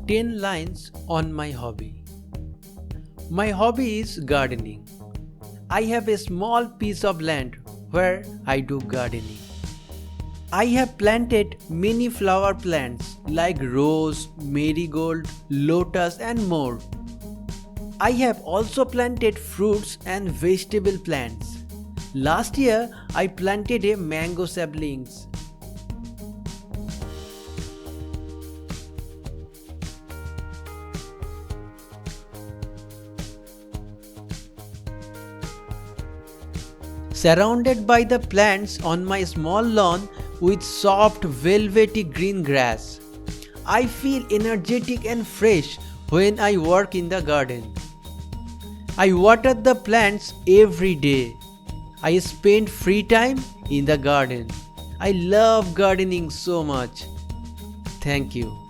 10 lines on my hobby. My hobby is gardening. I have a small piece of land where I do gardening. I have planted many flower plants like rose, marigold, lotus, and more. I have also planted fruits and vegetable plants. Last year, I planted a mango saplings. Surrounded by the plants on my small lawn with soft velvety green grass, I feel energetic and fresh when I work in the garden. I water the plants every day. I spend free time in the garden. I love gardening so much. Thank you.